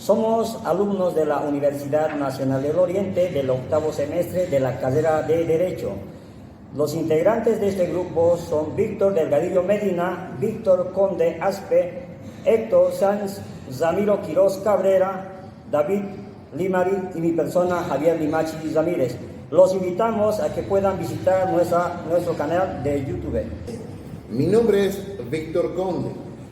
Somos alumnos de la Universidad Nacional del Oriente del octavo semestre de la carrera de Derecho. Los integrantes de este grupo son Víctor Delgadillo Medina, Víctor Conde Aspe, Héctor Sanz, Ramiro Quiroz Cabrera, David Limari y mi persona Javier Limachi Ramírez. Los invitamos a que puedan visitar nuestro canal de YouTube. Mi nombre es Víctor Conde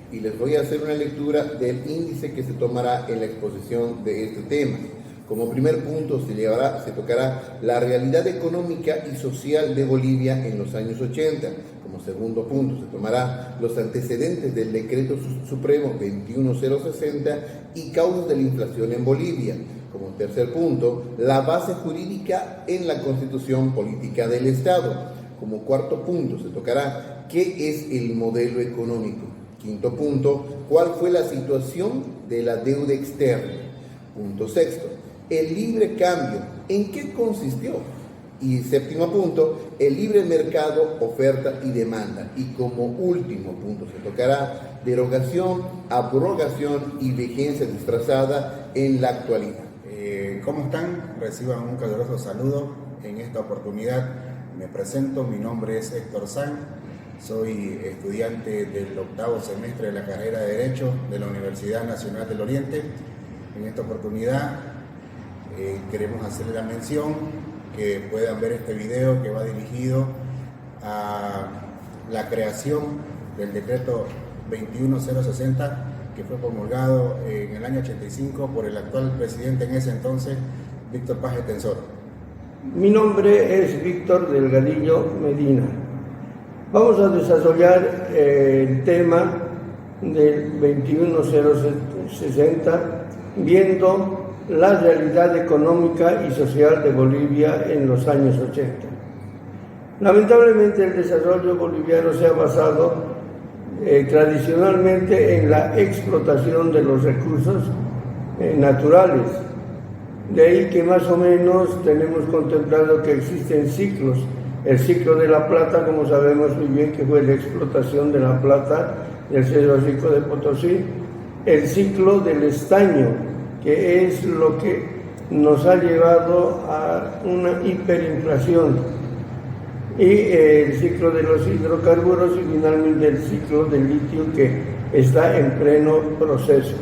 y les voy a hacer una lectura del índice que se tomará en la exposición de este tema. Como primer punto se tocará la realidad económica y social de Bolivia en los años 80. Como segundo punto se tomará los antecedentes del Decreto Supremo 21060 y causas de la inflación en Bolivia. Como tercer punto, la base jurídica en la Constitución Política del Estado. Como cuarto punto se tocará qué es el modelo económico. Quinto punto, cuál fue la situación de la deuda externa. Punto sexto, el libre cambio, ¿en qué consistió? Y séptimo punto, el libre mercado, oferta y demanda. Y como último punto se tocará derogación, abrogación y vigencia disfrazada en la actualidad. ¿Cómo están? Reciban un caluroso saludo. En esta oportunidad me presento, mi nombre es Héctor Sanz, soy estudiante del octavo semestre de la carrera de Derecho de la Universidad Nacional del Oriente. En esta oportunidad queremos hacerle la mención que puedan ver este video que va dirigido a la creación del decreto 21060 que fue promulgado en el año 85 por el actual presidente en ese entonces, Víctor Paz Estenssoro. Mi nombre es Víctor Delgadillo Medina. Vamos a desarrollar el tema del 21060 viendo la realidad económica y social de Bolivia en los años 80. Lamentablemente el desarrollo boliviano se ha basado tradicionalmente en la explotación de los recursos naturales. De ahí que más o menos tenemos contemplado que existen ciclos. El ciclo de la plata, como sabemos muy bien, que fue la explotación de la plata del Cerro Rico de Potosí. El ciclo del estaño, que es lo que nos ha llevado a una hiperinflación. Y el ciclo de los hidrocarburos y finalmente el ciclo del litio que está en pleno proceso.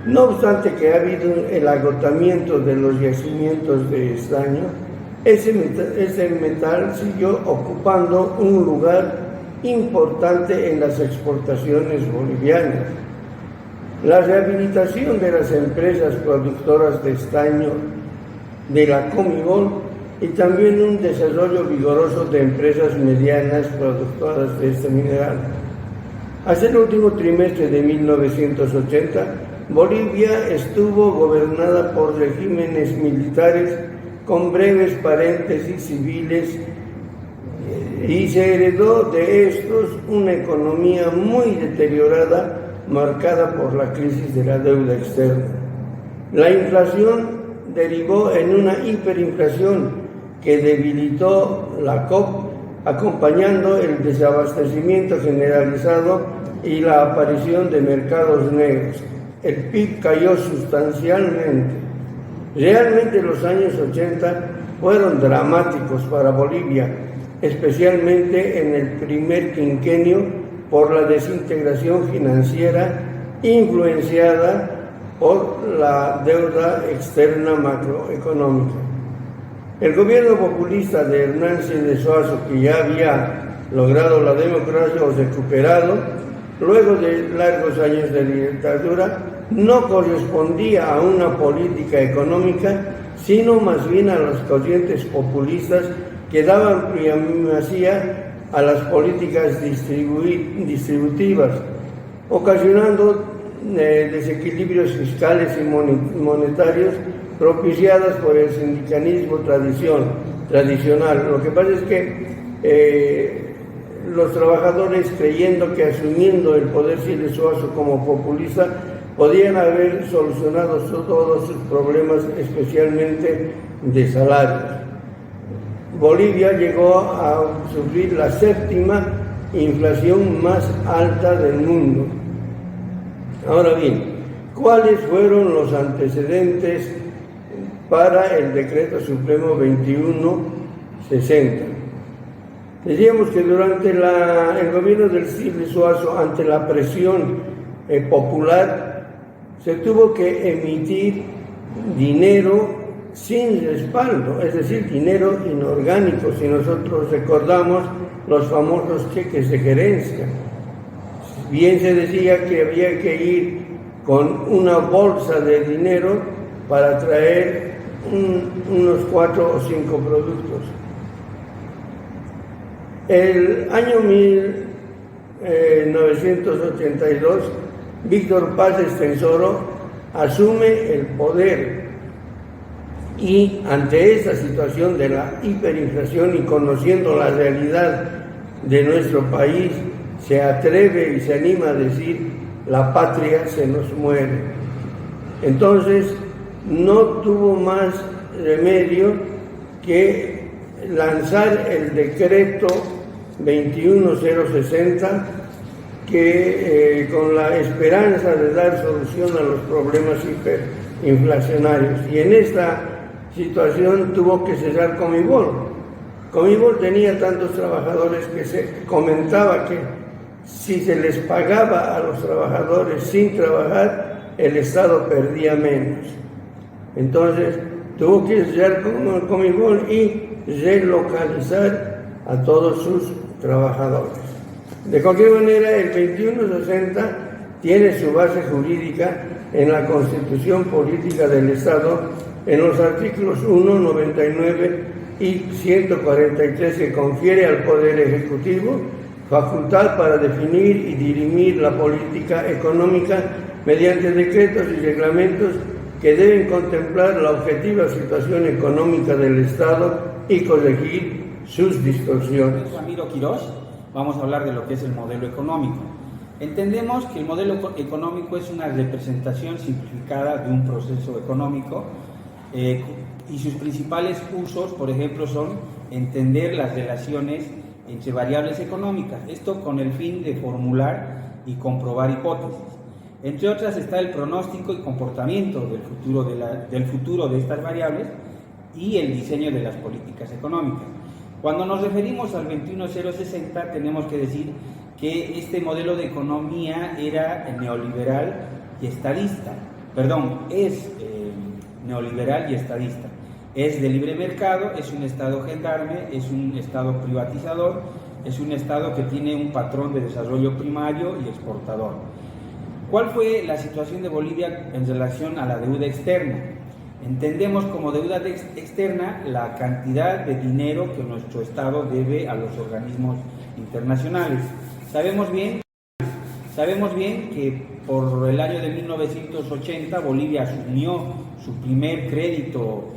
No obstante que ha habido el agotamiento de los yacimientos de estaño, ese metal siguió ocupando un lugar importante en las exportaciones bolivianas. La rehabilitación de las empresas productoras de estaño de la Comibol y también un desarrollo vigoroso de empresas medianas productoras de este mineral. Hasta el último trimestre de 1980, Bolivia estuvo gobernada por regímenes militares con breves paréntesis civiles y se heredó de estos una economía muy deteriorada, marcada por la crisis de la deuda externa. La inflación derivó en una hiperinflación que debilitó la COP, acompañando el desabastecimiento generalizado y la aparición de mercados negros. El PIB cayó sustancialmente. Realmente los años 80 fueron dramáticos para Bolivia, especialmente en el primer quinquenio por la desintegración financiera influenciada por la deuda externa macroeconómica. El gobierno populista de Hernán Siles Soazo, que ya había logrado la democracia o recuperado, luego de largos años de dictadura, no correspondía a una política económica, sino más bien a las corrientes populistas que daban primacía a las políticas distributivas, ocasionando desequilibrios fiscales y monetarios propiciadas por el sindicalismo tradicional. Lo que pasa es que los trabajadores, creyendo que asumiendo el poder Siles Soazo como populista, podían haber solucionado todos sus problemas, especialmente de salarios. Bolivia llegó a sufrir la séptima inflación más alta del mundo. Ahora bien, ¿Cuáles fueron los antecedentes para el Decreto Supremo 2160? Decíamos que durante el gobierno del Siglo Suazo, ante la presión popular, se tuvo que emitir dinero sin respaldo, es decir, dinero inorgánico. Si nosotros recordamos los famosos cheques de gerencia, bien se decía que había que ir con una bolsa de dinero para traer unos 4 o 5 productos. El año 1982, Víctor Paz Estenssoro asume el poder y ante esta situación de la hiperinflación y conociendo la realidad de nuestro país, se atreve y se anima a decir: la patria se nos muere. Entonces no tuvo más remedio que lanzar el decreto 21060, que con la esperanza de dar solución a los problemas hiperinflacionarios. Y en esta situación tuvo que cerrar Comibol. Comibol tenía tantos trabajadores que se comentaba que si se les pagaba a los trabajadores sin trabajar, el Estado perdía menos. Entonces tuvo que cerrar Comibol y relocalizar a todos sus trabajadores. De cualquier manera, el 2160 tiene su base jurídica en la Constitución Política del Estado, en los artículos 1, 99 y 143, que confiere al Poder Ejecutivo facultad para definir y dirimir la política económica mediante decretos y reglamentos que deben contemplar la objetiva situación económica del Estado y corregir sus distorsiones. Ramiro Quirós, vamos a hablar de lo que es el modelo económico. Entendemos que el modelo económico es una representación simplificada de un proceso económico y sus principales usos, por ejemplo, son entender las relaciones entre variables económicas, esto con el fin de formular y comprobar hipótesis. Entre otras está el pronóstico y comportamiento del futuro de estas variables y el diseño de las políticas económicas. Cuando nos referimos al 21060, tenemos que decir que este modelo de economía era neoliberal y estadista. Es neoliberal y estadista. Es de libre mercado, es un Estado gendarme, es un Estado privatizador, es un Estado que tiene un patrón de desarrollo primario y exportador. ¿Cuál fue la situación de Bolivia en relación a la deuda externa? Entendemos como deuda externa la cantidad de dinero que nuestro Estado debe a los organismos internacionales. Sabemos bien que por el año de 1980 Bolivia asumió su primer crédito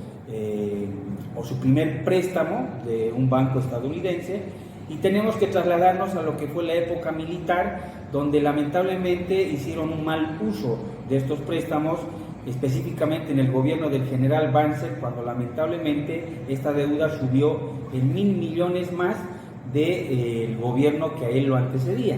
o su primer préstamo de un banco estadounidense, y tenemos que trasladarnos a lo que fue la época militar, donde lamentablemente hicieron un mal uso de estos préstamos, específicamente en el gobierno del general Banzer, cuando lamentablemente esta deuda subió en 1.000 millones más del gobierno que a él lo antecedía.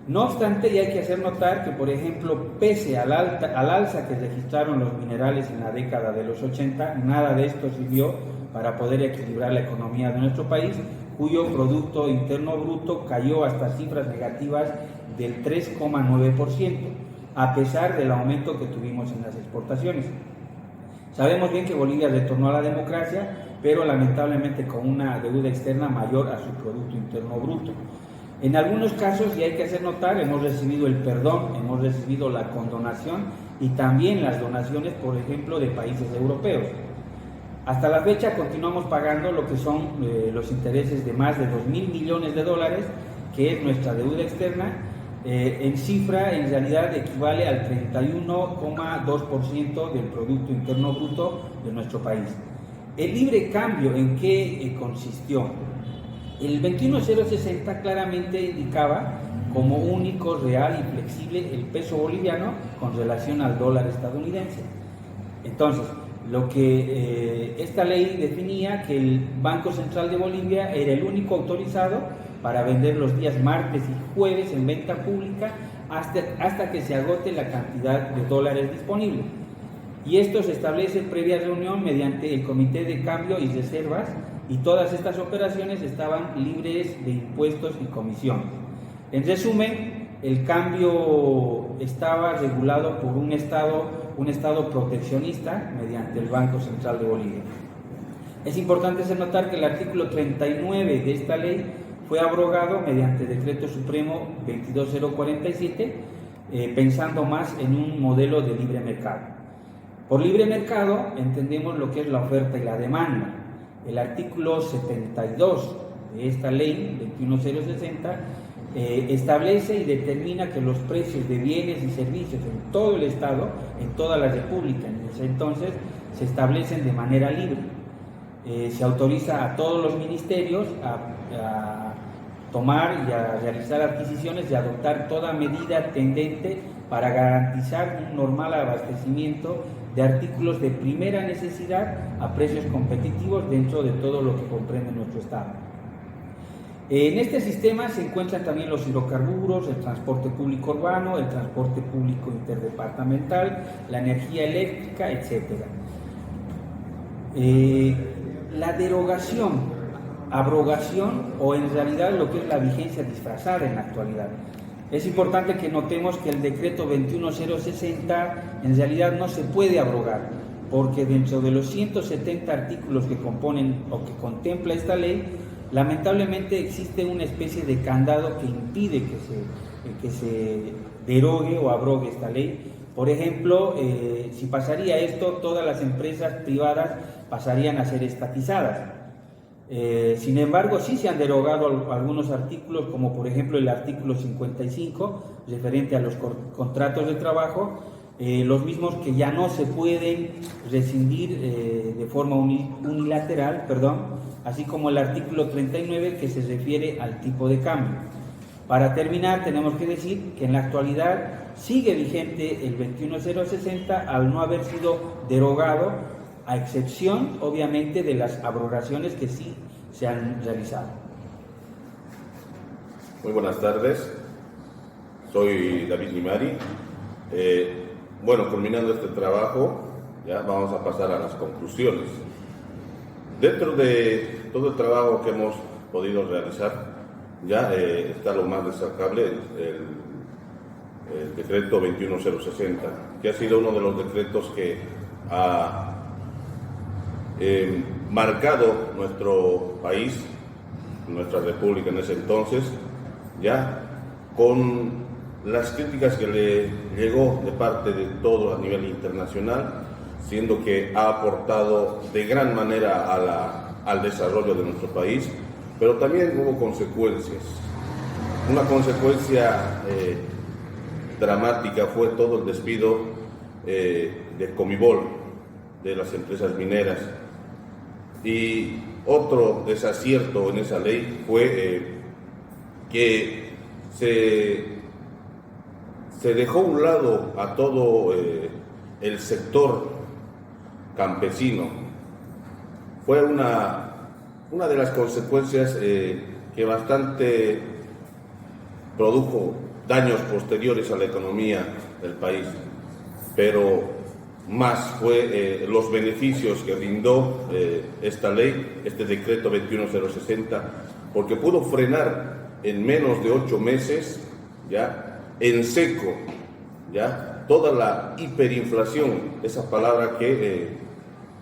No obstante, y hay que hacer notar que, por ejemplo, pese al alza que registraron los minerales en la década de los 80, nada de esto sirvió para poder equilibrar la economía de nuestro país, cuyo Producto Interno Bruto cayó hasta cifras negativas del 3,9%, a pesar del aumento que tuvimos en las exportaciones. Sabemos bien que Bolivia retornó a la democracia, pero lamentablemente con una deuda externa mayor a su Producto Interno Bruto. En algunos casos, y hay que hacer notar, hemos recibido el perdón, hemos recibido la condonación y también las donaciones, por ejemplo, de países europeos. Hasta la fecha continuamos pagando lo que son los intereses de más de 2.000 millones de dólares, que es nuestra deuda externa. En cifra, en realidad equivale al 31,2% del Producto Interno Bruto de nuestro país. El libre cambio, ¿en qué consistió? El 21060 claramente indicaba como único, real y flexible el peso boliviano con relación al dólar estadounidense. Entonces, lo que esta ley definía que el Banco Central de Bolivia era el único autorizado para vender los días martes y jueves en venta pública hasta que se agote la cantidad de dólares disponible. Y esto se establece previa reunión mediante el Comité de Cambio y Reservas, y todas estas operaciones estaban libres de impuestos y comisiones. En resumen, el cambio estaba regulado por un estado proteccionista mediante el Banco Central de Bolivia. Es importante notar que el artículo 39 de esta ley fue abrogado mediante Decreto Supremo 22047, pensando más en un modelo de libre mercado. Por libre mercado entendemos lo que es la oferta y la demanda. El artículo 72 de esta ley 21060 establece y determina que los precios de bienes y servicios en todo el Estado, en toda la República en ese entonces, se establecen de manera libre. Se autoriza a todos los ministerios a tomar y a realizar adquisiciones y adoptar toda medida tendente para garantizar un normal abastecimiento de artículos de primera necesidad a precios competitivos dentro de todo lo que comprende nuestro Estado. En este sistema se encuentran también los hidrocarburos, el transporte público urbano, el transporte público interdepartamental, la energía eléctrica, etc. La derogación, abrogación o en realidad lo que es la vigencia disfrazada en la actualidad. Es importante que notemos que el decreto 21060 en realidad no se puede abrogar, porque dentro de los 170 artículos que componen o que contempla esta ley, lamentablemente existe una especie de candado que impide que se derogue o abrogue esta ley. Por ejemplo, si pasaría esto, todas las empresas privadas pasarían a ser estatizadas. Sin embargo, sí se han derogado algunos artículos, como por ejemplo el artículo 55, referente a los contratos de trabajo, los mismos que ya no se pueden rescindir de forma unilateral, así como el artículo 39 que se refiere al tipo de cambio. Para terminar, tenemos que decir que en la actualidad sigue vigente el 21060 al no haber sido derogado, a excepción, obviamente, de las abrogaciones que sí se han realizado. Muy buenas tardes, soy David Limari. Culminando este trabajo, ya vamos a pasar a las conclusiones. Dentro de todo el trabajo que hemos podido realizar, ya está lo más destacable, el decreto 21060, que ha sido uno de los decretos que ha marcado nuestro país, nuestra república en ese entonces, ya con las críticas que le llegó de parte de todo a nivel internacional, siendo que ha aportado de gran manera al desarrollo de nuestro país, pero también hubo consecuencias. Una consecuencia dramática fue todo el despido de Comibol, de las empresas mineras. Y otro desacierto en esa ley fue que se dejó a un lado a todo el sector campesino. Fue una de las consecuencias que bastante produjo daños posteriores a la economía del país, pero más fue los beneficios que brindó esta ley, este decreto 21060, porque pudo frenar en menos de 8 meses, ya en seco, ya toda la hiperinflación, esa palabra que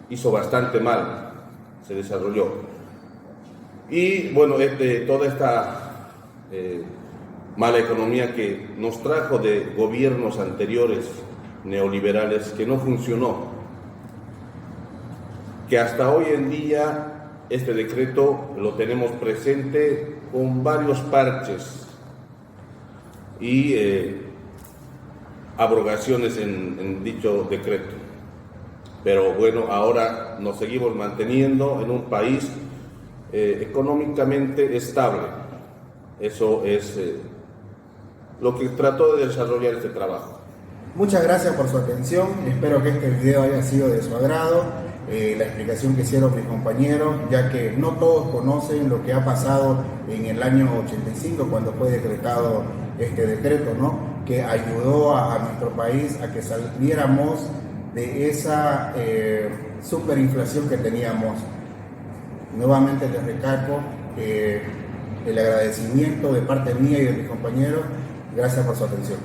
hizo bastante mal, se desarrolló. Y bueno, toda esta mala economía que nos trajo de gobiernos anteriores neoliberales, que no funcionó, que hasta hoy en día este decreto lo tenemos presente con varios parches y abrogaciones en dicho decreto. Pero bueno, ahora nos seguimos manteniendo en un país económicamente estable. Eso es lo que trató de desarrollar este trabajo. Muchas gracias por su atención, espero que este video haya sido de su agrado, la explicación que hicieron mis compañeros, ya que no todos conocen lo que ha pasado en el año 85 cuando fue decretado este decreto, ¿no? que ayudó a nuestro país a que saliéramos de esa superinflación que teníamos. Nuevamente les recalco el agradecimiento de parte mía y de mis compañeros. Gracias por su atención.